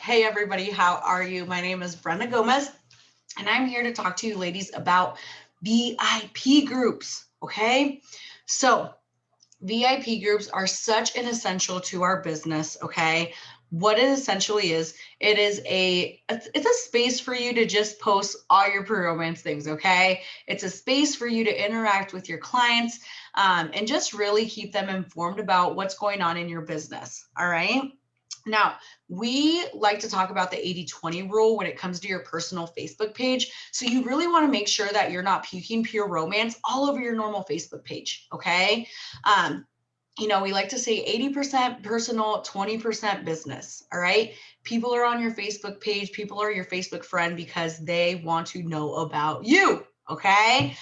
Hey everybody, how are you? My name is Brenda Gomez, and I'm here to talk to you ladies about VIP groups, okay? So, VIP groups are such an essential to our business, okay? What it essentially is, it's a space for you to just post all your pre-romance things, okay? It's a space for you to interact with your clients and just really keep them informed about what's going on in your business, all right? Now, we like to talk about the 80-20 rule when it comes to your personal Facebook page. So you really want to make sure that you're not puking pure romance all over your normal Facebook page, okay? Um, we like to say 80% personal, 20% business. All right. People are on your Facebook page. People are your Facebook friend because they want to know about you. Okay.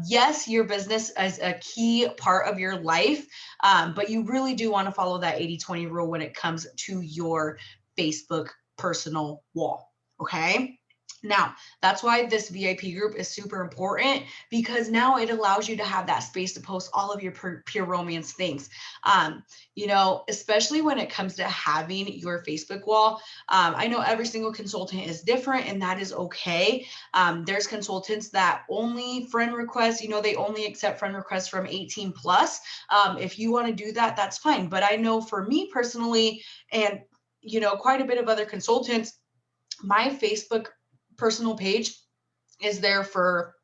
Yes, your business is a key part of your life, but you really do want to follow that 80-20 rule when it comes to your Facebook personal wall. Okay. Now, that's why this VIP group is super important because now it allows you to have that space to post all of your pure romance things. Especially when it comes to having your Facebook wall. I know every single consultant is different, and that is okay. There's consultants that only friend requests, they only accept friend requests from 18 plus. If you want to do that, that's fine. But I know for me personally, and quite a bit of other consultants, my Facebook personal page is there for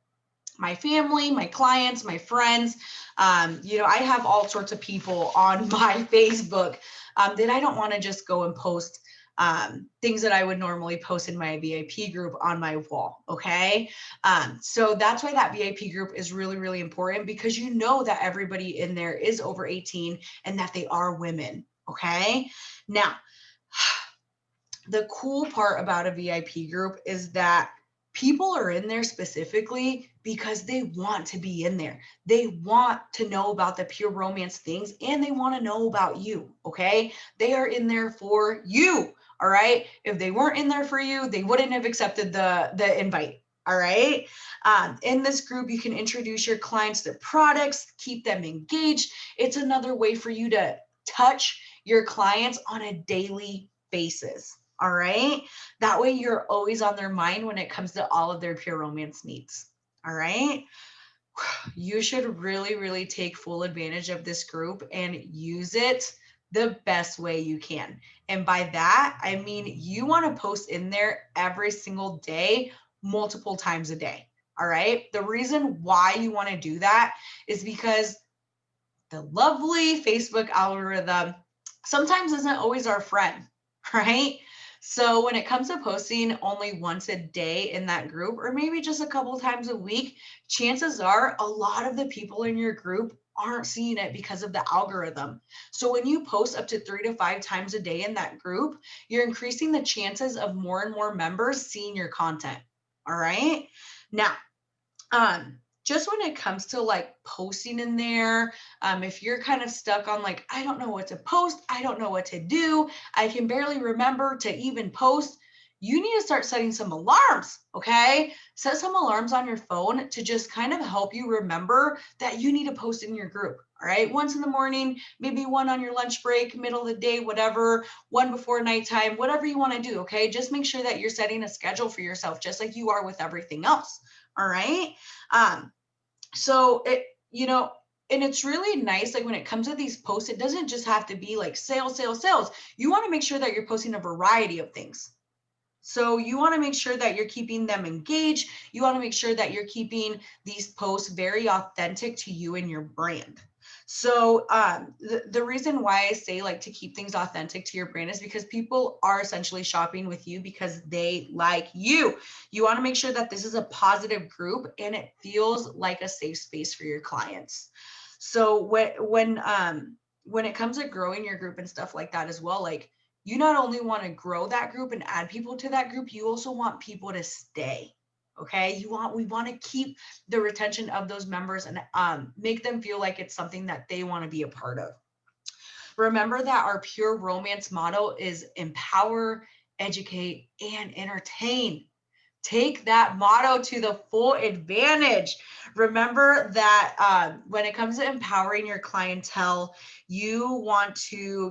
my family, my clients, my friends. I have all sorts of people on my Facebook that I don't want to just go and post things that I would normally post in my VIP group on my wall. Okay. So that's why that VIP group is really, really important because you know that everybody in there is over 18 and that they are women. Okay. Now, the cool part about a VIP group is that people are in there specifically because they want to be in there. They want to know about the pure romance things and they want to know about you. Okay. They are in there for you. All right. If they weren't in there for you, they wouldn't have accepted the invite. All right. In this group, you can introduce your clients to products, keep them engaged. It's another way for you to touch your clients on a daily basis. All right. That way you're always on their mind when it comes to all of their pure romance needs. All right. You should really, really take full advantage of this group and use it the best way you can. And by that, I mean, you want to post in there every single day, multiple times a day. All right. The reason why you want to do that is because the lovely Facebook algorithm sometimes isn't always our friend, right? So when it comes to posting only once a day in that group, or maybe just a couple times a week, chances are a lot of the people in your group aren't seeing it because of the algorithm. So when you post up to 3 to 5 times a day in that group, you're increasing the chances of more and more members seeing your content. All right. Now, just when it comes to like posting in there, if you're kind of stuck on like, I don't know what to post, I don't know what to do, I can barely remember to even post, you need to start setting some alarms. Okay. Set some alarms on your phone to just kind of help you remember that you need to post in your group. All right. Once in the morning, maybe one on your lunch break, middle of the day, whatever, one before nighttime, whatever you want to do. Okay. Just make sure that you're setting a schedule for yourself, just like you are with everything else. All right. Um, so and it's really nice, like when it comes to these posts, it doesn't just have to be like sales, sales, sales. You want to make sure that you're posting a variety of things. So you want to make sure that you're keeping them engaged. You want to make sure that you're keeping these posts very authentic to you and your brand. So the reason why I say like to keep things authentic to your brand is because people are essentially shopping with you because they like you. You want to make sure that this is a positive group and it feels like a safe space for your clients. So when it comes to growing your group and stuff like that as well, like you not only want to grow that group and add people to that group, you also want people to stay. Okay. We want to keep the retention of those members and make them feel like it's something that they want to be a part of. Remember that our pure romance motto is empower, educate, and entertain. Take that motto to the full advantage. Remember that when it comes to empowering your clientele, you want to,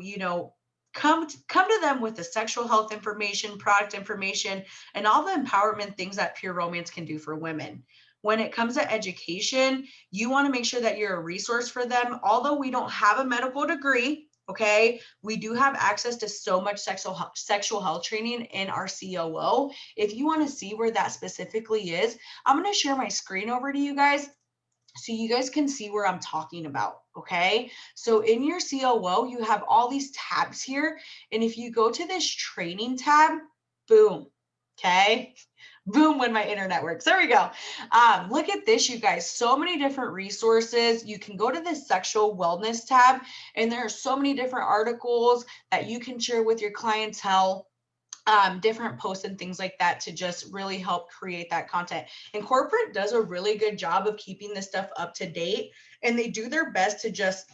come to them with the sexual health information, product information, and all the empowerment things that Pure Romance can do for women. When it comes to education, you want to make sure that you're a resource for them. Although we don't have a medical degree, okay, we do have access to so much sexual health training in our COO. If you want to see where that specifically is, I'm going to share my screen over to you guys so you guys can see where I'm talking about, okay? So in your COO, you have all these tabs here. And if you go to this training tab, boom, okay? Boom, when my internet works. There we go. Look at this, you guys. So many different resources. You can go to this sexual wellness tab, and there are so many different articles that you can share with your clientele, different posts and things like that to just really help create that content. And corporate does a really good job of keeping this stuff up to date, and they do their best to just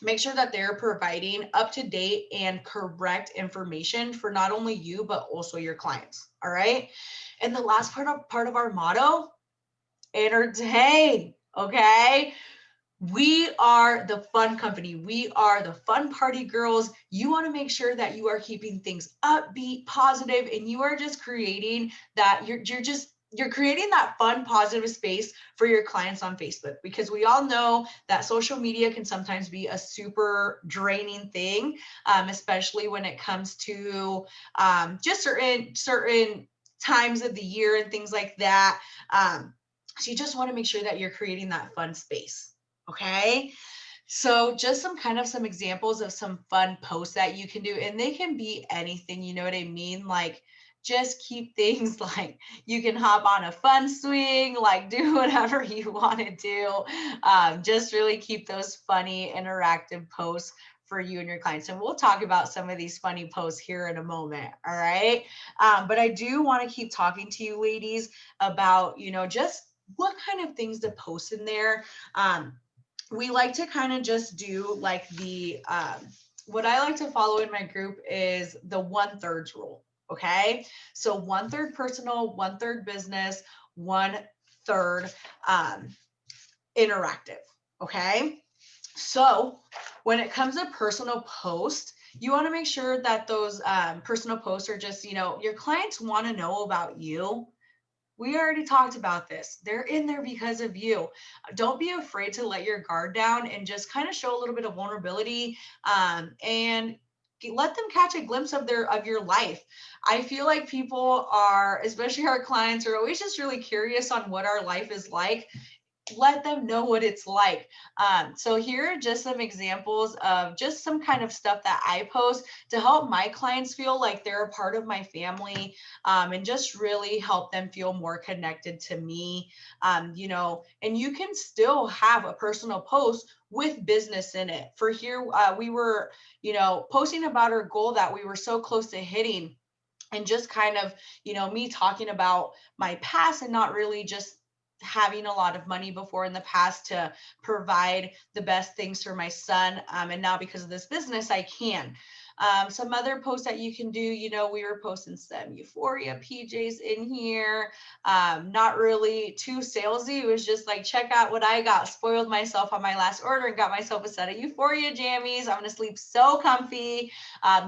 make sure that they're providing up to date and correct information for not only you, but also your clients. All right. And the last part of our motto, entertain. Okay. We are the fun company. We are the fun party girls. You want to make sure that you are keeping things upbeat, positive, and you are just creating that you're creating that fun, positive space for your clients on Facebook, because we all know that social media can sometimes be a super draining thing, especially when it comes to just certain times of the year and things like that. So you just want to make sure that you're creating that fun space. Okay. So just some examples of some fun posts that you can do, and they can be anything, you know what I mean? Like just keep things like you can hop on a fun swing, like do whatever you want to do. Just really keep those funny interactive posts for you and your clients. And we'll talk about some of these funny posts here in a moment. All right. But I do want to keep talking to you ladies about, just what kind of things to post in there. We like to kind of just do like what I like to follow in my group is the 1/3 rule. Okay. So 1/3 personal, 1/3 business, 1/3 interactive. Okay. So when it comes to personal posts, you want to make sure that those personal posts are just, your clients want to know about you. We already talked about this. They're in there because of you. Don't be afraid to let your guard down and just kind of show a little bit of vulnerability, and let them catch a glimpse of your life. I feel like people are, especially our clients, are always just really curious on what our life is like. Let them know what it's like. So here are just some examples of just some kind of stuff that I post to help my clients feel like they're a part of my family, and just really help them feel more connected to me. And you can still have a personal post with business in it. For here, we were, posting about our goal that we were so close to hitting, and just kind of, me talking about my past and not really just having a lot of money before in the past to provide the best things for my son. And now because of this business, I can. Some other posts that you can do, we were posting some Euphoria PJs in here. Not really too salesy. It was just like, check out what I got. Spoiled myself on my last order and got myself a set of Euphoria jammies. I'm going to sleep so comfy.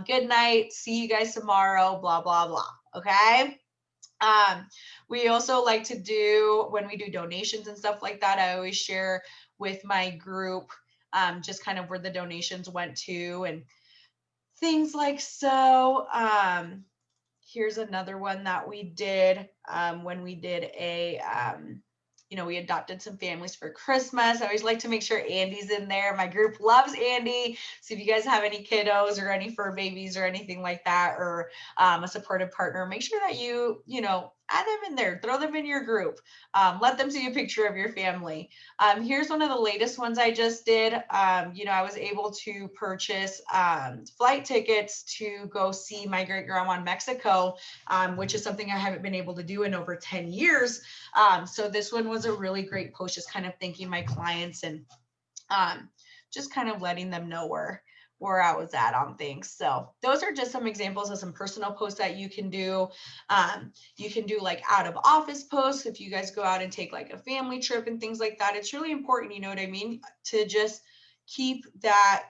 Good night. See you guys tomorrow. Blah, blah, blah. Okay. We also like to do, when we do donations and stuff like that, I always share with my group just kind of where the donations went to and things like so. Here's another one that we did when we did we adopted some families for Christmas. I always like to make sure Andy's in there. My group loves Andy. So if you guys have any kiddos or any fur babies or anything like that, or a supportive partner, make sure that you add them in there, throw them in your group, let them see a picture of your family. Here's one of the latest ones I just did. I was able to purchase flight tickets to go see my great grandma in Mexico, which is something I haven't been able to do in over 10 years. So this one was a really great post, just kind of thanking my clients and just kind of letting them know where I was at on things. So those are just some examples of some personal posts that you can do. You can do like out of office posts if you guys go out and take like a family trip and things like that. It's really important, you know what I mean, to just keep that,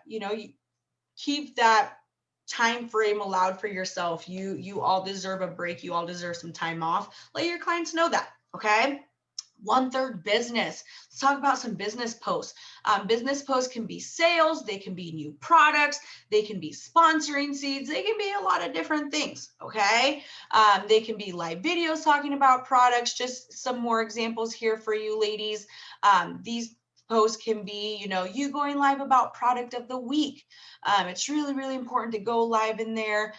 keep that time frame allowed for yourself. You all deserve a break. You all deserve some time off. Let your clients know that. Okay. 1/3 business. Let's talk about some business posts. Business posts can be sales, they can be new products, they can be sponsoring seeds, they can be a lot of different things. Okay. They can be live videos talking about products. Just some more examples here for you ladies. These posts can be, you going live about product of the week. It's really, really important to go live in there.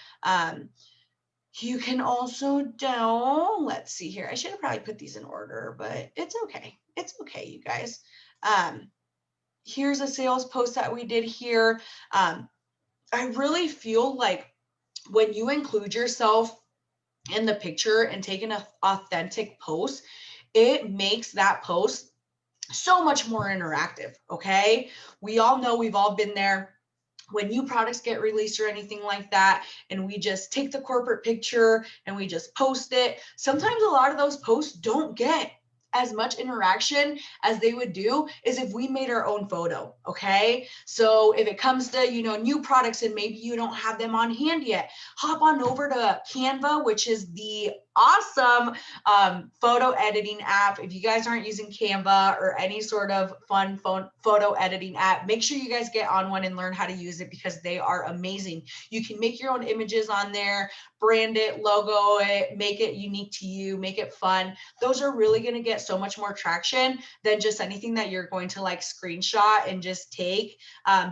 You can also do, let's see here. I should have probably put these in order, but it's okay. It's okay, you guys. Here's a sales post that we did here. I really feel like when you include yourself in the picture and take an authentic post, it makes that post so much more interactive. Okay. We all know, we've all been there when new products get released or anything like that, and we just take the corporate picture and we just post it. Sometimes a lot of those posts don't get as much interaction as they would do is if we made our own photo. Okay. So if it comes to, new products and maybe you don't have them on hand yet, hop on over to Canva, which is the awesome photo editing app. If you guys aren't using Canva or any sort of fun photo editing app, make sure you guys get on one and learn how to use it because they are amazing. You can make your own images on there, brand it, logo it, make it unique to you, make it fun. Those are really going to get so much more traction than just anything that you're going to like screenshot and just take,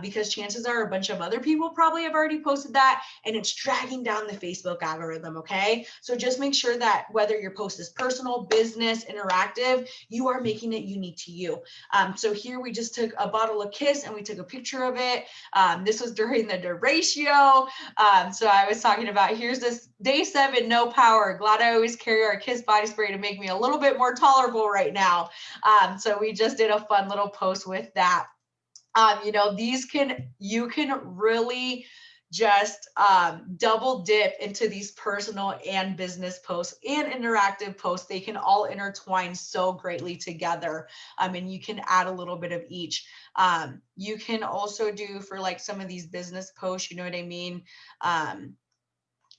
because chances are a bunch of other people probably have already posted that and it's dragging down the Facebook algorithm. Okay. So just make sure that whether your post is personal, business, interactive, you are making it unique to you. So here we just took a bottle of Kiss and we took a picture of it. This was during the Duratio. So I was talking about, here's this day 7, no power. Glad I always carry our Kiss body spray to make me a little bit more tolerable right now. So we just did a fun little post with that. You can really just double dip into these personal and business posts and interactive posts. They can all intertwine so greatly together. And you can add a little bit of each. You can also do for like some of these business posts, you know what I mean?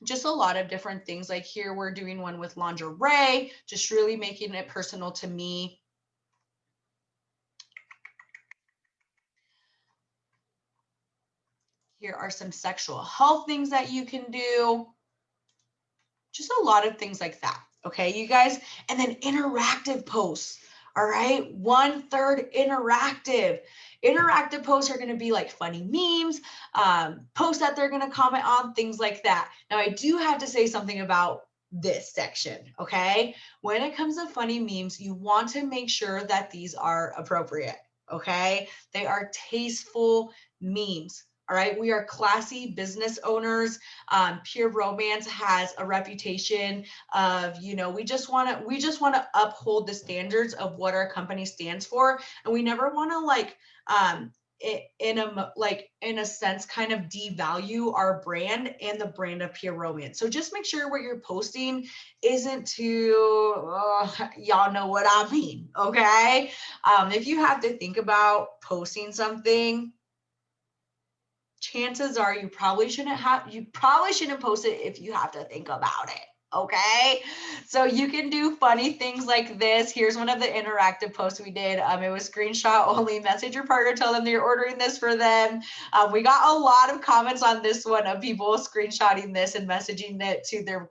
Just a lot of different things. Like here, we're doing one with lingerie, just really making it personal to me. Here are some sexual health things that you can do. Just a lot of things like that. Okay, you guys. And then interactive posts. All right, 1/3 interactive. Interactive posts are going to be like funny memes, posts that they're going to comment on, things like that. Now, I do have to say something about this section. Okay, when it comes to funny memes, you want to make sure that these are appropriate. Okay, they are tasteful memes. All right, we are classy business owners. Pure Romance has a reputation of, we just want to uphold the standards of what our company stands for, and we never want to in a sense kind of devalue our brand and the brand of Pure Romance. So just make sure what you're posting isn't too, y'all know what I mean. Okay, if you have to think about posting something, chances are you probably shouldn't post it if you have to think about it. Okay, so you can do funny things like this. Here's one of the interactive posts we did. It was screenshot only. Message your partner, tell them that you're ordering this for them. We got a lot of comments on this one of people screenshotting this and messaging it to their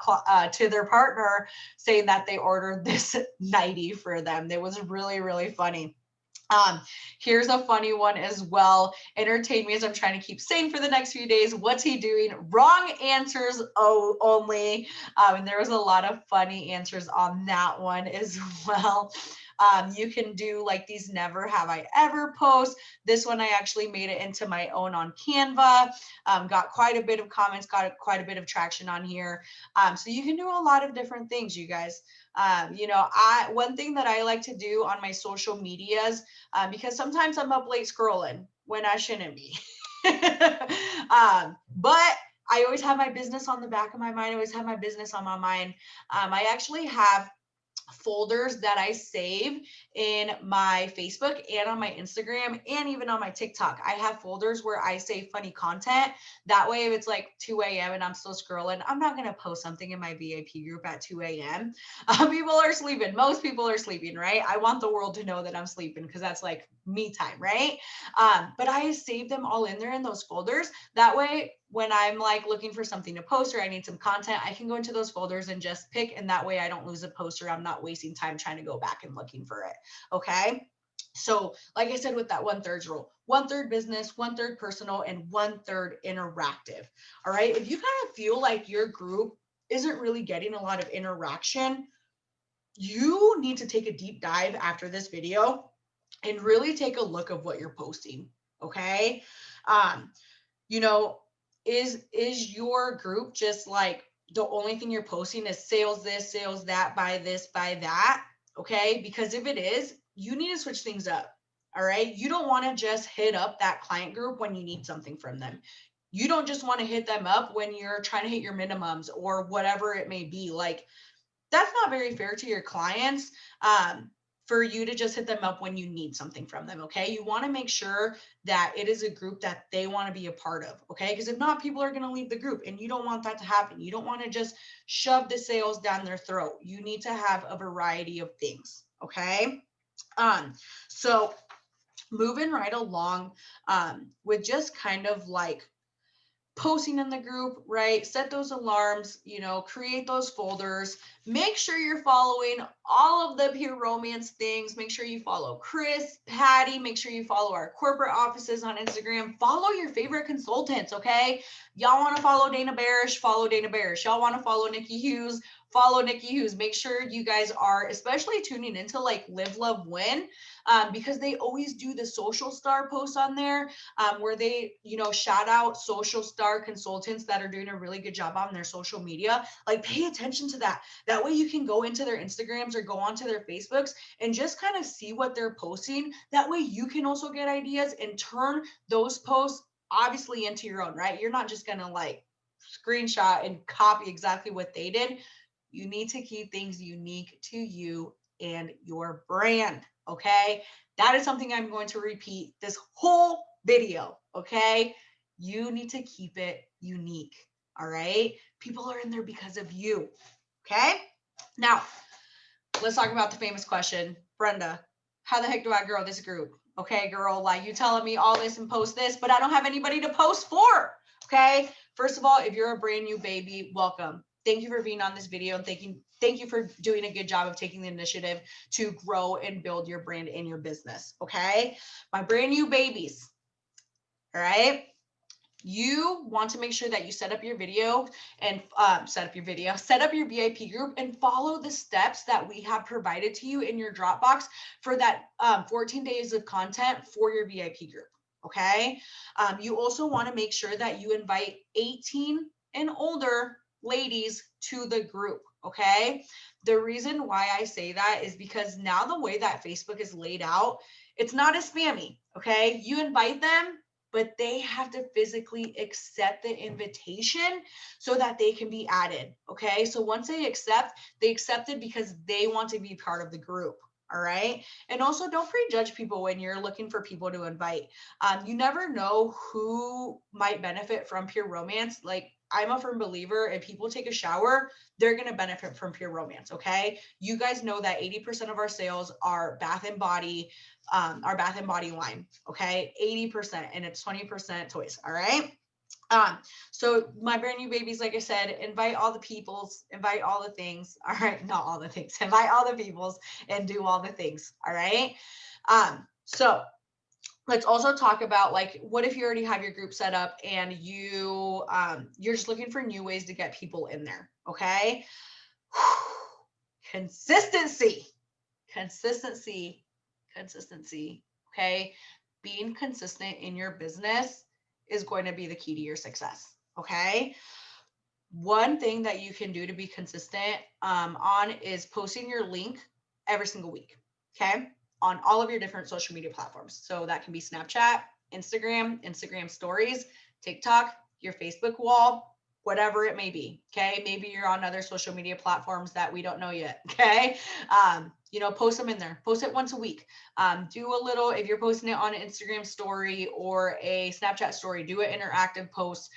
partner, saying that they ordered this nightie for them. It was really, really funny. Here's a funny one as well. Entertain me as I'm trying to keep sane for the next few days. What's he doing? Wrong answers only. And there was a lot of funny answers on that one as well. You can do like these never have I ever posts. This one I actually made it into my own on Canva. Got quite a bit of comments, got quite a bit of traction on here. So you can do a lot of different things, you guys. One thing that I like to do on my social medias, because sometimes I'm up late scrolling when I shouldn't be. But I always have my business on the back of my mind. I always have my business on my mind. I actually have folders that I save in my Facebook and on my Instagram and even on my TikTok. I have folders where I save funny content. That way, if it's like 2 a.m. and I'm still scrolling, I'm not going to post something in my VIP group at 2 a.m. People are sleeping. Most people are sleeping, right? I want the world to know that I'm sleeping because that's like me time, right? But I save them all in there in those folders. That way, when I'm like looking for something to post or I need some content, I can go into those folders and just pick. And that way I don't lose a post or I'm not wasting time trying to go back and looking for it. Okay. So, like I said, with that 1/3 rule, 1/3 business, 1/3 personal, and 1/3 interactive. All right. If you kind of feel like your group isn't really getting a lot of interaction, you need to take a deep dive after this video and really take a look of what you're posting. Okay. Um, you know, is your group just like the only thing you're posting is sales this, sales that, buy this, buy that? Okay, because if it is, you need to switch things up. All right, you don't want to just hit up that client group when you need something from them. You don't just want to hit them up when you're trying to hit your minimums or whatever it may be. Like, that's not very fair to your clients, for you to just hit them up when you need something from them. Okay, you want to make sure that it is a group that they want to be a part of. Okay, because if not, people are going to leave the group and you don't want that to happen. You don't want to just shove the sales down their throat. You need to have a variety of things. Okay. um so moving right along, with just kind of like posting in the group, right? Set those alarms, create those folders. Make sure you're following all of the Pure Romance things. Make sure you follow Chris, Patty. Make sure you follow our corporate offices on Instagram. Follow your favorite consultants, okay? Y'all want to follow Dana Barish? Follow Dana Barish. Y'all want to follow Nikki Hughes? Follow Nikki Hughes. Make sure you guys are especially tuning into like Live, Love, Win, because they always do the social star posts on there, where they, shout out social star consultants that are doing a really good job on their social media. Like, pay attention to that. That way you can go into their Instagrams or go onto their Facebooks and just kind of see what they're posting. That way you can also get ideas and turn those posts obviously into your own, right? You're not just going to like screenshot and copy exactly what they did. You need to keep things unique to you and your brand. Okay. That is something I'm going to repeat this whole video. Okay. You need to keep it unique. All right. People are in there because of you. Okay. Now, let's talk about the famous question. Brenda, how the heck do I grow this group? Okay, girl, like, you telling me all this and post this, but I don't have anybody to post for. Okay. First of all, if you're a brand new baby, welcome. Thank you for being on this video, and thank you for doing a good job of taking the initiative to grow and build your brand and your business. Okay. My brand new babies. All right. You want to make sure that you set up your video and set up your VIP group and follow the steps that we have provided to you in your Dropbox for that 14 days of content for your VIP group. Okay. You also want to make sure that you invite 18 and older ladies to the group. Okay. The reason why I say that is because now the way that Facebook is laid out, it's not as spammy. Okay. You invite them, but they have to physically accept the invitation so that they can be added. Okay. So once they accept it because they want to be part of the group. All right. And also, don't prejudge people when you're looking for people to invite. You never know who might benefit from Pure Romance. Like, I'm a firm believer, if people take a shower, they're going to benefit from Pure Romance. Okay. You guys know that 80% of our sales are bath and body, our bath and body line. Okay. 80%, and it's 20% toys. All right. So my brand new babies, like I said, invite all the peoples, invite all the things. All right. Not all the things, invite all the peoples and do all the things. All right. So let's also talk about, like, what if you already have your group set up and you're just looking for new ways to get people in there. Okay. Consistency. Okay. Being consistent in your business is going to be the key to your success. Okay. One thing that you can do to be consistent on is posting your link every single week. Okay. On all of your different social media platforms. So that can be Snapchat, Instagram stories, TikTok, your Facebook wall, whatever it may be. Okay. Maybe you're on other social media platforms that we don't know yet. Okay. Post them in there, post it once a week. Do a little, if you're posting it on an Instagram story or a Snapchat story, do an interactive post.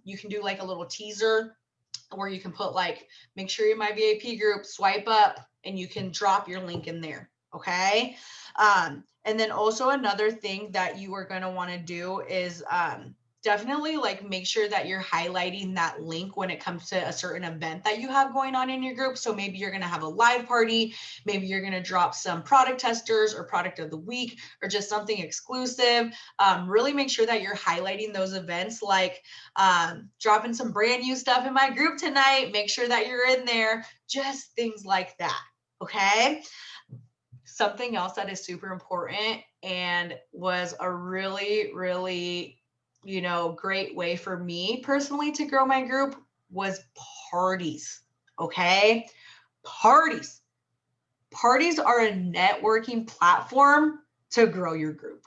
You can do like a little teaser where you can put like, make sure you're my VIP group, swipe up, and you can drop your link in there. Okay. And then also another thing that you are going to want to do is definitely like make sure that you're highlighting that link when it comes to a certain event that you have going on in your group. So maybe you're going to have a live party, maybe you're going to drop some product testers or product of the week or just something exclusive. Really make sure that you're highlighting those events, like dropping some brand new stuff in my group tonight. Make sure that you're in there, just things like that. Okay. Something else that is super important and was a really, really, great way for me personally to grow my group was parties. Okay. Parties. Parties are a networking platform to grow your group.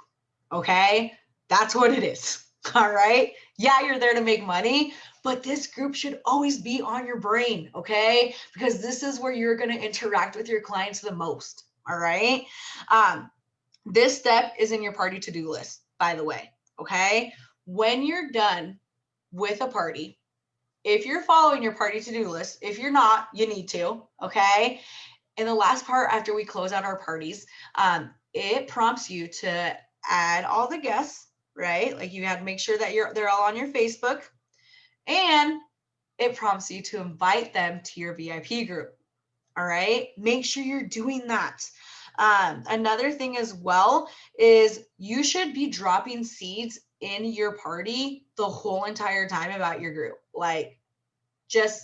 Okay. That's what it is. All right. Yeah, you're there to make money, but this group should always be on your brain. Okay. Because this is where you're going to interact with your clients the most. All right. This step is in your party to-do list, by the way. Okay. When you're done with a party, if you're following your party to-do list, if you're not, you need to. Okay. In the last part, after we close out our parties, it prompts you to add all the guests, right? Like you have to make sure that they're all on your Facebook, and it prompts you to invite them to your VIP group. All right. Make sure you're doing that. Another thing as well is you should be dropping seeds in your party the whole entire time about your group. Like just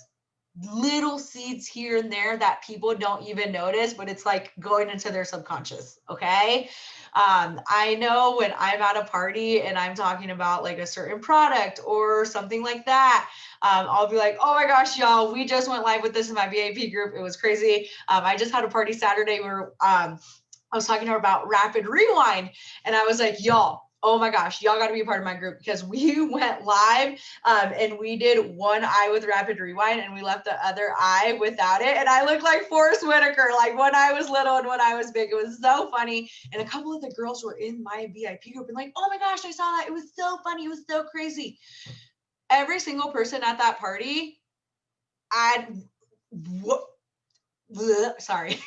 little seeds here and there that people don't even notice, but it's like going into their subconscious. Okay. I know when I'm at a party and I'm talking about like a certain product or something like that, I'll be like, oh my gosh, y'all, we just went live with this in my VIP group. It was crazy. I just had a party Saturday where I was talking to her about rapid rewind, and I was like, y'all, oh my gosh, y'all got to be a part of my group because we went live and we did one eye with rapid rewind and we left the other eye without it. And I looked like Forrest Whitaker, like one eye was little and one eye was big. It was so funny. And a couple of the girls were in my VIP group and like, oh my gosh, I saw that. It was so funny. It was so crazy. Every single person at that party, sorry.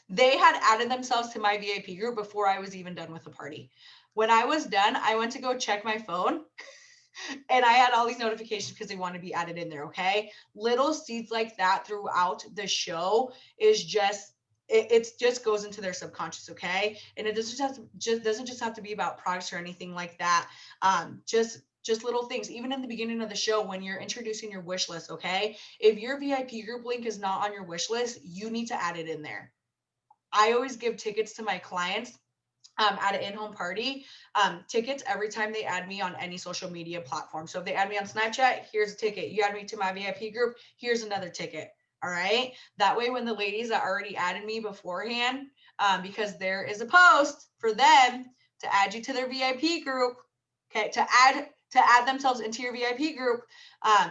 They had added themselves to my VIP group before I was even done with the party. When I was done, I went to go check my phone and I had all these notifications because they want to be added in there. Okay. Little seeds like that throughout the show is just, it just goes into their subconscious. Okay. And it doesn't just have to be about products or anything like that. Just little things, even in the beginning of the show, when you're introducing your wish list. Okay. If your VIP group link is not on your wish list, you need to add it in there. I always give tickets to my clients at an in-home party, tickets every time they add me on any social media platform. So if they add me on Snapchat, here's a ticket. You add me to my VIP group, here's another ticket. All right. That way, when the ladies that already added me beforehand, because there is a post for them to add you to their VIP group, okay, to add themselves into your VIP group.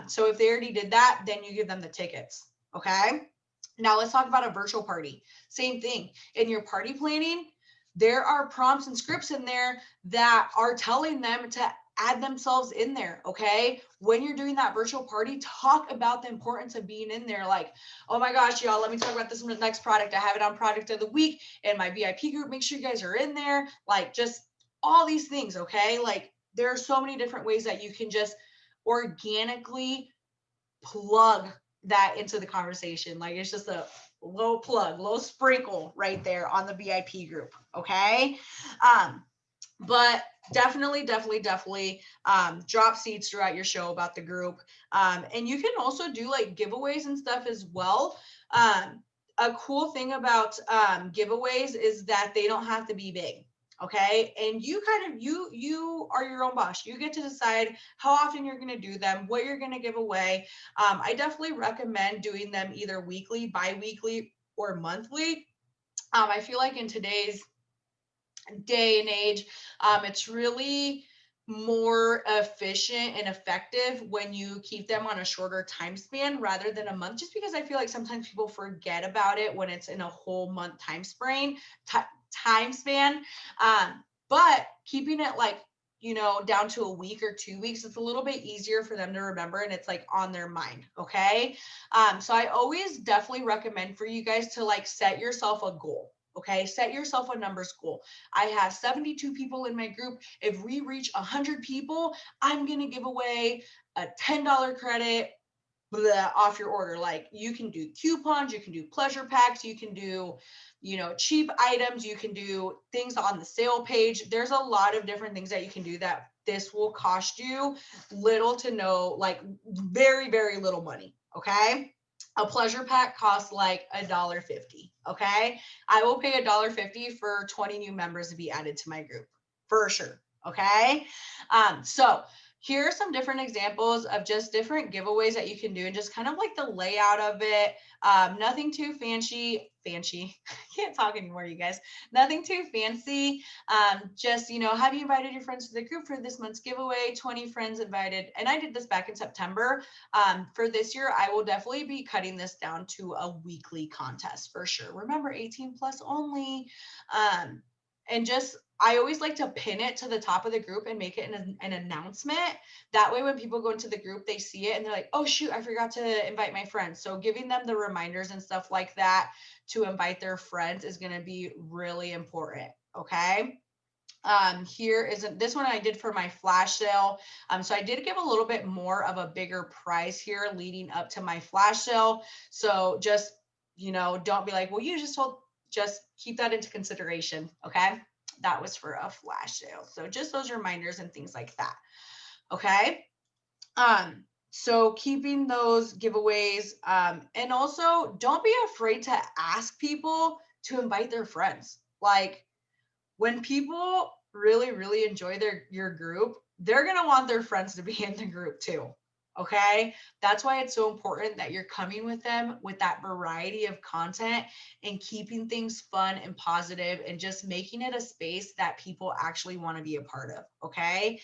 So if they already did that, then you give them the tickets. Okay. Now let's talk about a virtual party. Same thing. In your party planning, there are prompts and scripts in there that are telling them to add themselves in there. Okay. When you're doing that virtual party, talk about the importance of being in there. Like, oh my gosh, y'all, let me talk about this next product. I have it on product of the week in my VIP group. Make sure you guys are in there. Like just all these things. Okay. Like there are so many different ways that you can just organically plug that into the conversation. Like it's just a low plug, low sprinkle right there on the VIP group. Okay. But definitely drop seeds throughout your show about the group. And you can also do like giveaways and stuff as well. A cool thing about giveaways is that they don't have to be big. Okay. And you you are your own boss. You get to decide how often you're going to do them, what you're going to give away. I definitely recommend doing them either weekly, bi-weekly, or monthly. I feel like in today's day and age, it's really more efficient and effective when you keep them on a shorter time span rather than a month, just because I feel like sometimes people forget about it when it's in a whole month time span. But keeping it like, down to a week or 2 weeks, it's a little bit easier for them to remember and it's like on their mind. Okay. So I always definitely recommend for you guys to like set yourself a goal. Okay. Set yourself a numbers goal. I have 72 people in my group. If we reach 100 people, I'm going to give away a $10 credit off your order. Like you can do coupons, you can do pleasure packs, you can do, cheap items, you can do things on the sale page. There's a lot of different things that you can do that this will cost you little to no, like very, very little money. Okay. A pleasure pack costs like $1.50. Okay. I will pay $1.50 for 20 new members to be added to my group for sure. Okay. So here are some different examples of just different giveaways that you can do and just kind of like the layout of it. Nothing too fancy. I can't talk anymore, you guys. Nothing too fancy. Just, have you invited your friends to the group for this month's giveaway? 20 friends invited. And I did this back in September. For this year, I will definitely be cutting this down to a weekly contest for sure. Remember, 18 plus only. And just I always like to pin it to the top of the group and make it an announcement. That way, when people go into the group, they see it and they're like, oh, shoot, I forgot to invite my friends. So giving them the reminders and stuff like that to invite their friends is going to be really important. Okay. Here isn't this one I did for my flash sale. So I did give a little bit more of a bigger prize here leading up to my flash sale. So just, don't be like, well, just keep that into consideration. Okay. That was for a flash sale. So just those reminders and things like that. Okay. So keeping those giveaways, and also don't be afraid to ask people to invite their friends. Like when people really, really enjoy your group, they're going to want their friends to be in the group too. Okay. That's why it's so important that you're coming with them with that variety of content and keeping things fun and positive and just making it a space that people actually want to be a part of. Okay.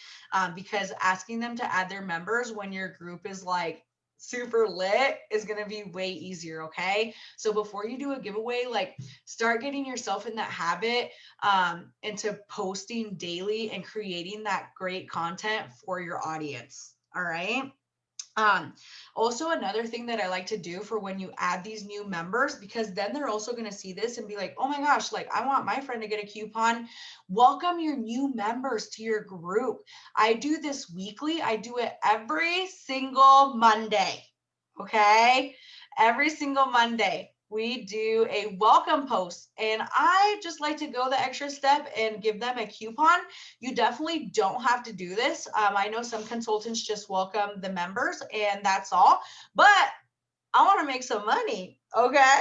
Because asking them to add their members when your group is like super lit is going to be way easier. Okay. So before you do a giveaway, like start getting yourself in that habit into posting daily and creating that great content for your audience. All right. Also another thing that I like to do for when you add these new members, because then they're also going to see this and be like, oh my gosh, like I want my friend to get a coupon. Welcome your new members to your group. I do this weekly. I do it every single Monday. Okay. Every single Monday we do a welcome post, and I just like to go the extra step and give them a coupon. You definitely don't have to do this. I know some consultants just welcome the members and that's all, but I want to make some money. Okay.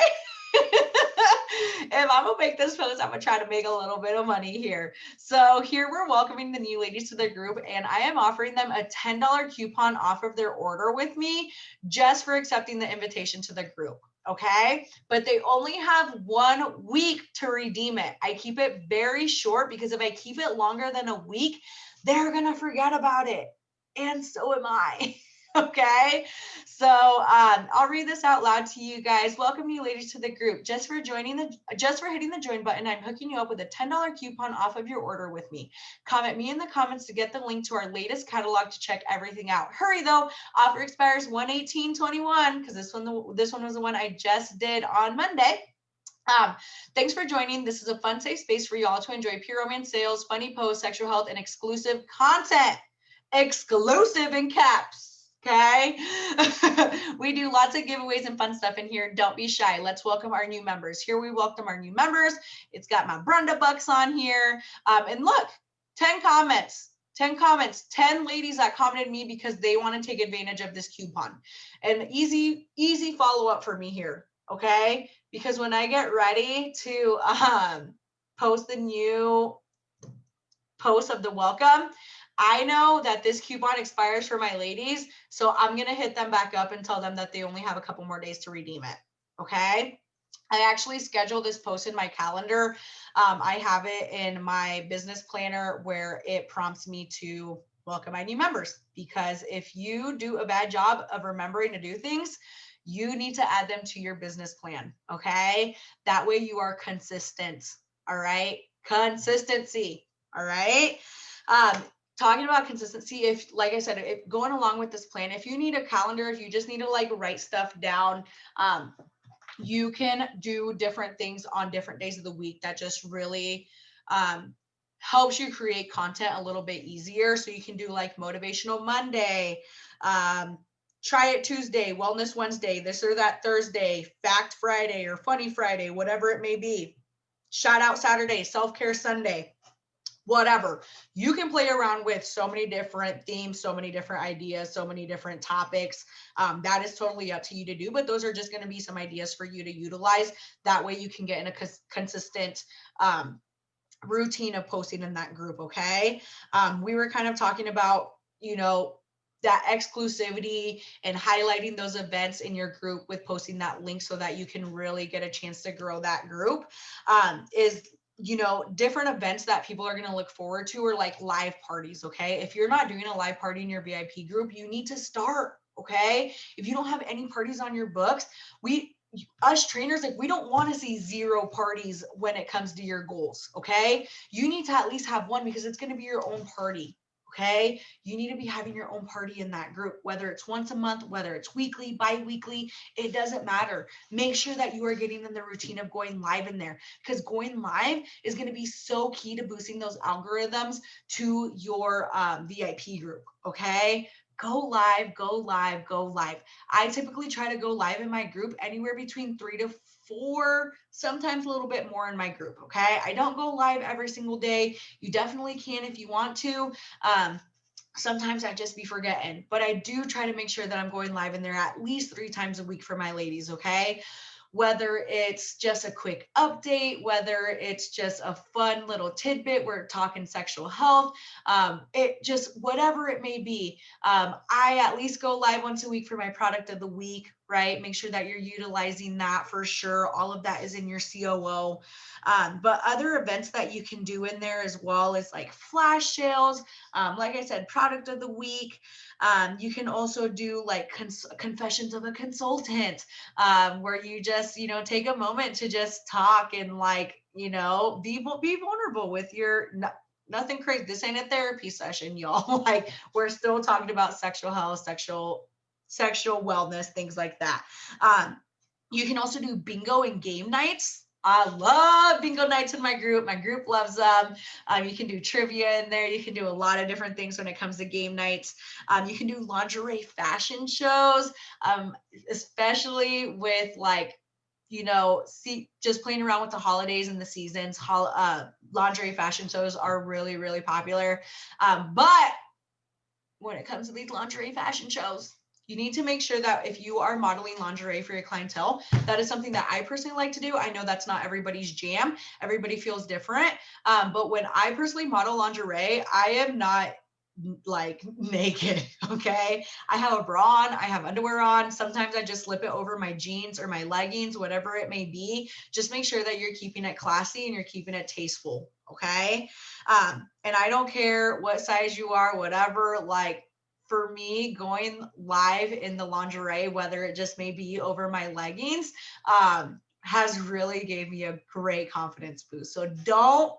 If I'm gonna make this post, I'm gonna try to make a little bit of money here. So here we're welcoming the new ladies to the group, and I am offering them a $10 coupon off of their order with me just for accepting the invitation to the group. Okay. But they only have 1 week to redeem it. I keep it very short because if I keep it longer than a week, they're gonna forget about it. And so am I. Okay. So I'll read this out loud to you guys. Welcome you ladies to the group. Just for hitting the join button, I'm hooking you up with a $10 coupon off of your order with me. Comment me in the comments to get the link to our latest catalog to check everything out. Hurry though, offer expires 1/18/21 because this one was the one I just did on Monday. Thanks for joining. This is a fun, safe space for y'all to enjoy pure romance sales, funny posts, sexual health, and exclusive content. Exclusive in caps. Okay. We do lots of giveaways and fun stuff in here. Don't be shy. Let's welcome our new members. Here we welcome our new members. It's got my Brenda Bucks on here. And look, 10 comments. 10 comments, 10 ladies that commented me because they want to take advantage of this coupon. And easy follow-up for me here. Okay. Because when I get ready to post the new post of the welcome, I know that this coupon expires for my ladies. So I'm going to hit them back up and tell them that they only have a couple more days to redeem it. Okay. I actually scheduled this post in my calendar. I have it in my business planner where it prompts me to welcome my new members, because if you do a bad job of remembering to do things, you need to add them to your business plan. Okay. That way you are consistent. All right. Consistency. All right. Um, Talking about consistency, if, like I said, if going along with this plan, if you need a calendar, if you just need to like write stuff down, you can do different things on different days of the week that just really um, helps you create content a little bit easier. So you can do like motivational Monday, um, try it Tuesday, wellness Wednesday, this or that Thursday, fact Friday or funny Friday, whatever it may be. Shout out Saturday, self-care Sunday, whatever. You can play around with so many different themes, so many different ideas, so many different topics. That is totally up to you to do, but those are just going to be some ideas for you to utilize. That way you can get in a consistent routine of posting in that group. Okay. We were kind of talking about, that exclusivity and highlighting those events in your group with posting that link so that you can really get a chance to grow that group. Is different events that people are going to look forward to are like live parties. Okay. If you're not doing a live party in your VIP group, you need to start. Okay. If you don't have any parties on your books, us trainers, like, we don't want to see zero parties when it comes to your goals. Okay. You need to at least have one, because it's going to be your own party. Okay. You need to be having your own party in that group, whether it's once a month, whether it's weekly, bi-weekly, it doesn't matter. Make sure that you are getting in the routine of going live in there, because going live is going to be so key to boosting those algorithms to your VIP group. Okay. Go live, go live, go live. I typically try to go live in my group anywhere between 3 to 4, sometimes a little bit more in my group. Okay. I don't go live every single day. You definitely can if you want to. Sometimes I just be forgetting, but I do try to make sure that I'm going live in there at least 3 times a week for my ladies. Okay. Whether it's just a quick update, whether it's just a fun little tidbit, we're talking sexual health, it just, whatever it may be. I at least go live once a week for my product of the week, right? Make sure that you're utilizing that for sure. All of that is in your COO. But other events that you can do in there as well is like flash sales. Like I said, product of the week. You can also do like confessions of a consultant, where you just, take a moment to just talk and like, be vulnerable with your, nothing crazy. This ain't a therapy session, y'all. Like, we're still talking about sexual health, sexual wellness, things like that. You can also do bingo and game nights. I love bingo nights in my group. My group loves them. You can do trivia in there. You can do a lot of different things when it comes to game nights. You can do lingerie fashion shows, especially with like, just playing around with the holidays and the seasons. Lingerie fashion shows are really, really popular. But when it comes to these lingerie fashion shows, you need to make sure that if you are modeling lingerie for your clientele, that is something that I personally like to do. I know that's not everybody's jam. Everybody feels different. But when I personally model lingerie, I am not like naked. Okay. I have a bra on, I have underwear on. Sometimes I just slip it over my jeans or my leggings, whatever it may be. Just make sure that you're keeping it classy and you're keeping it tasteful. Okay. And I don't care what size you are, whatever, like, for me, going live in the lingerie, whether it just may be over my leggings, has really gave me a great confidence boost. So don't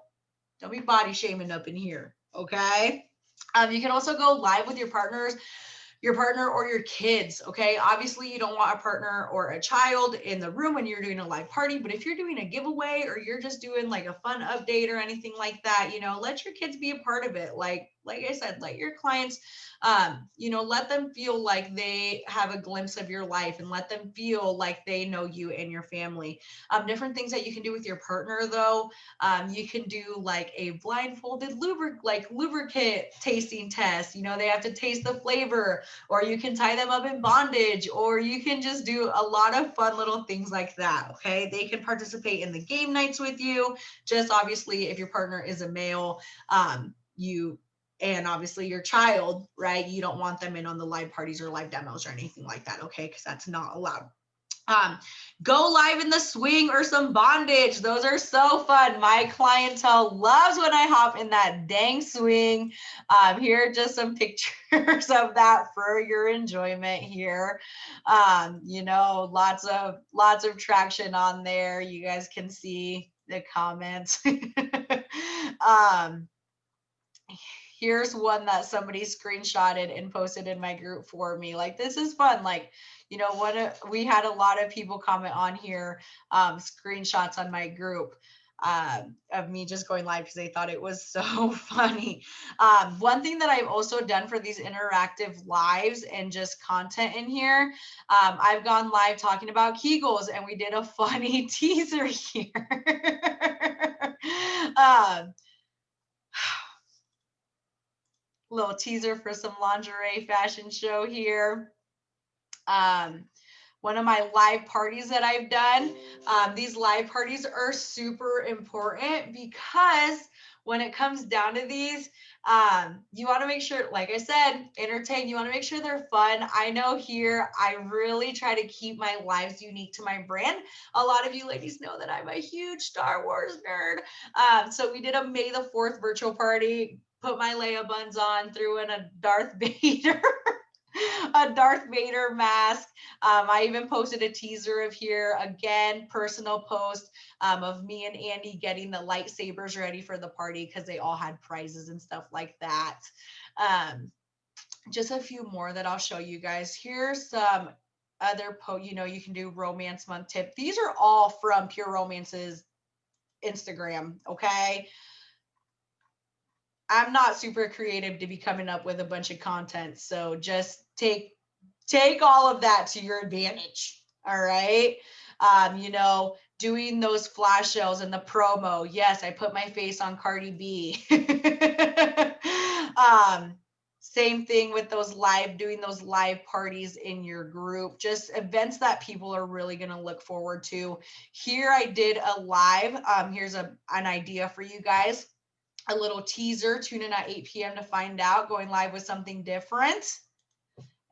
be body shaming up in here. Okay. You can also go live with your partner or your kids. Okay. Obviously, you don't want a partner or a child in the room when you're doing a live party, but if you're doing a giveaway or you're just doing like a fun update or anything like that, let your kids be a part of it. Like I said, let your clients, let them feel like they have a glimpse of your life and let them feel like they know you and your family. Different things that you can do with your partner though. You can do like a blindfolded lubricant tasting test. They have to taste the flavor, or you can tie them up in bondage, or you can just do a lot of fun little things like that. Okay. They can participate in the game nights with you. Just obviously, if your partner is a male, and obviously your child, right? You don't want them in on the live parties or live demos or anything like that. Okay. Because that's not allowed. Um, go live in the swing or some bondage. Those are so fun. My clientele loves when I hop in that dang swing. Here are just some pictures of that for your enjoyment here. You know, lots of traction on there. You guys can see the comments. um, Here's one that somebody screenshotted and posted in my group for me. Like, this is fun. Like, you know, we had a lot of people comment on here, screenshots on my group of me just going live because they thought it was so funny. One thing that I've also done for these interactive lives and just content in here, I've gone live talking about Kegels, and we did a funny teaser here. um, Little teaser for some lingerie fashion show here. Um, One of my live parties that I've done. These live parties are super important because when it comes down to these, you want to make sure, like I said, entertain. You want to make sure they're fun. I know here I really try to keep my lives unique to my brand. A lot of you ladies know that I'm a huge Star Wars nerd. So we did a May the 4th virtual party, put my Leia buns on, threw in a Darth Vader. A Darth Vader mask. I even posted a teaser of here, again, personal post of me and Andy getting the lightsabers ready for the party because they all had prizes and stuff like that. Um, just a few more that I'll show you guys. Here's some other you know, you can do romance month tip. These are all from Pure Romance's Instagram, okay? I'm not super creative to be coming up with a bunch of content, so just take all of that to your advantage. All right. You know, doing those flash sales and the promo. Yes, I put my face on Cardi B. um, Same thing with doing those live parties in your group, just events that people are really going to look forward to. Here I did a live. Here's an idea for you guys. A little teaser. Tune in at 8 p.m. to find out. Going live with something different,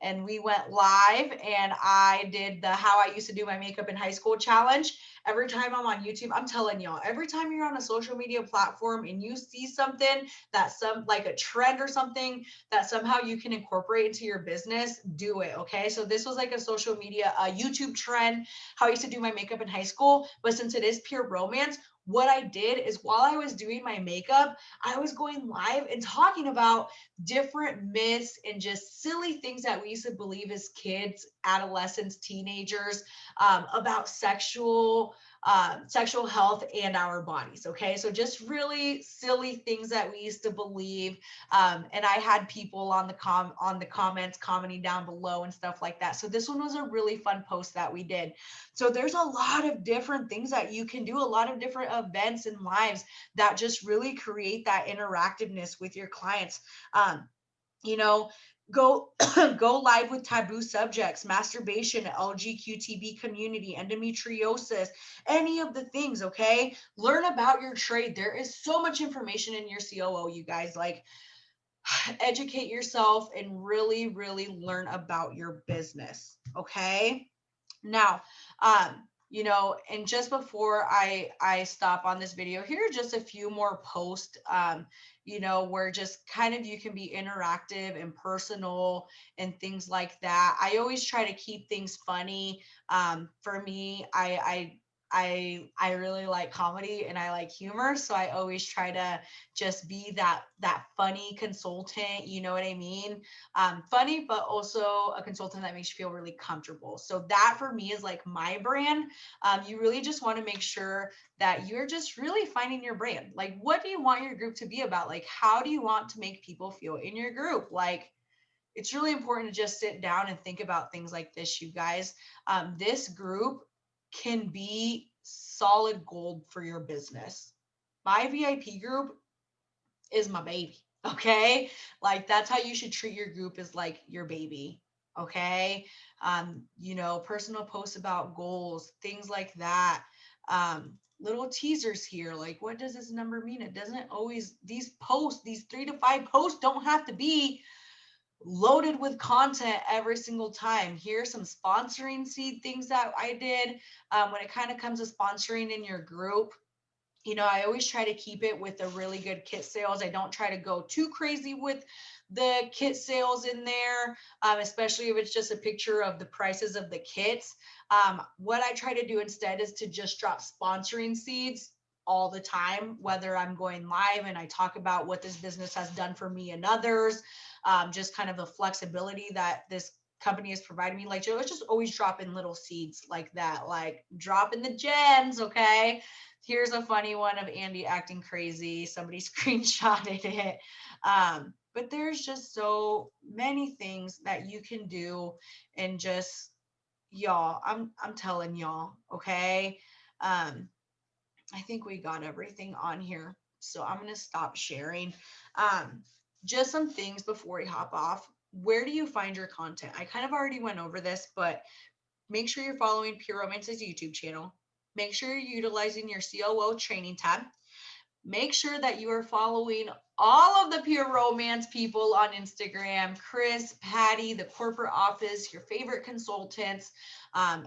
and we went live, and I did the how I used to do my makeup in high school challenge. Every time I'm on YouTube, I'm telling y'all, every time you're on a social media platform and you see something that's like a trend or something that somehow you can incorporate into your business, do it. Okay. So this was like a social media, a YouTube trend, how I used to do my makeup in high school. But since it is Pure Romance, what I did is while I was doing my makeup, I was going live and talking about different myths and just silly things that we used to believe as kids, adolescents, teenagers, about sexual health and our bodies. Okay, so just really silly things that we used to believe. And I had people on the comments commenting down below and stuff like that. So this one was a really fun post that we did. So there's a lot of different things that you can do, a lot of different events and lives that just really create that interactiveness with your clients. You know, go go live with taboo subjects, masturbation, LGQTB community, endometriosis, any of the things. Okay, learn about your trade. There is so much information in your COO, you guys. Like, educate yourself and really learn about your business. Okay. Now, you know, and just before I stop on this video, here are just a few more posts, you know, where just kind of you can be interactive and personal and things like that. I always try to keep things funny. For me, I really like comedy and I like humor, so I always try to just be that funny consultant. You know what I mean? Funny, but also a consultant that makes you feel really comfortable. So that for me is like my brand. You really just want to make sure that you're just really finding your brand. Like, what do you want your group to be about? Like, how do you want to make people feel in your group? Like, it's really important to just sit down and think about things like this, you guys. This group can be solid gold for your business. My VIP group is my baby. Okay. Like, that's how you should treat your group, is like your baby. Okay. You know, personal posts about goals, things like that. Little teasers here. Like, what does this number mean? It doesn't always, these posts, these 3 to 5 posts don't have to be loaded with content every single time. Here's some sponsoring seed things that I did. When it kind of comes to sponsoring in your group, I always try to keep it with a really good kit sales. I don't try to go too crazy with the kit sales in there, especially if it's just a picture of the prices of the kits. What I try to do instead is to just drop sponsoring seeds all the time, whether I'm going live and I talk about what this business has done for me and others, just kind of the flexibility that this company has provided me. Like, let's just always drop in little seeds like that, like dropping the gems. Okay. Here's a funny one of Andy acting crazy. Somebody screenshotted it. But there's just so many things that you can do, and just y'all, I'm telling y'all, okay. I think we got everything on here. So I'm gonna stop sharing. Just some things before we hop off. Where do you find your content? I kind of already went over this, but make sure you're following Pure Romance's YouTube channel. Make sure you're utilizing your COO training tab. Make sure that you are following all of the Pure Romance people on Instagram, Chris, Patty, the corporate office, your favorite consultants,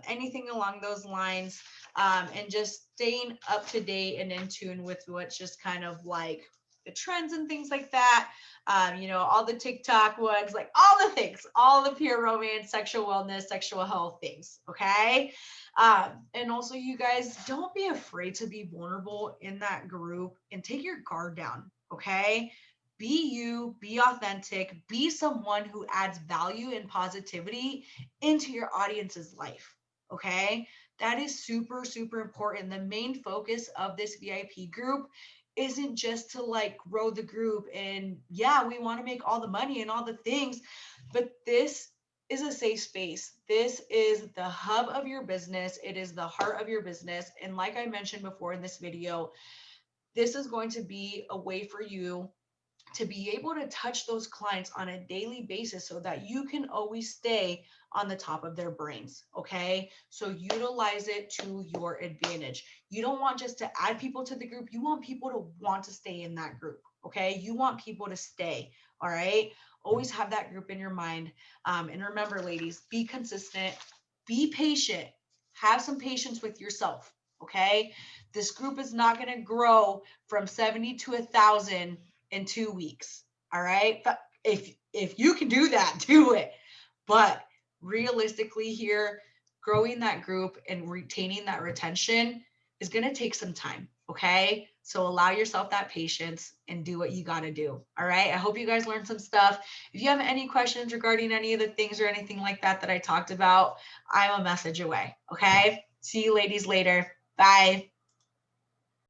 anything along those lines, and just staying up to date and in tune with what's just kind of like the trends and things like that. All the TikTok ones, like all the things, all the Pure Romance, sexual wellness, sexual health things. Okay. And also, you guys, don't be afraid to be vulnerable in that group and take your guard down. Okay. Be you, be authentic, be someone who adds value and positivity into your audience's life. Okay. That is super, super important. The main focus of this VIP group isn't just to like grow the group and yeah, we want to make all the money and all the things, but this is a safe space. This is the hub of your business. It is the heart of your business. And like I mentioned before in this video, this is going to be a way for you to be able to touch those clients on a daily basis so that you can always stay on the top of their brains. Okay. So utilize it to your advantage. You don't want just to add people to the group. You want people to want to stay in that group. Okay. You want people to stay. All right. Always have that group in your mind. And remember, ladies, be consistent, be patient, have some patience with yourself. Okay. This group is not going to grow from 70 to 1,000 in 2 weeks. All right. But if you can do that, do it. But realistically here, growing that group and retaining that retention is going to take some time. Okay. So allow yourself that patience and do what you got to do. All right. I hope you guys learned some stuff. If you have any questions regarding any of the things or anything like that I talked about, I'm a message away. Okay. See you ladies later. Bye.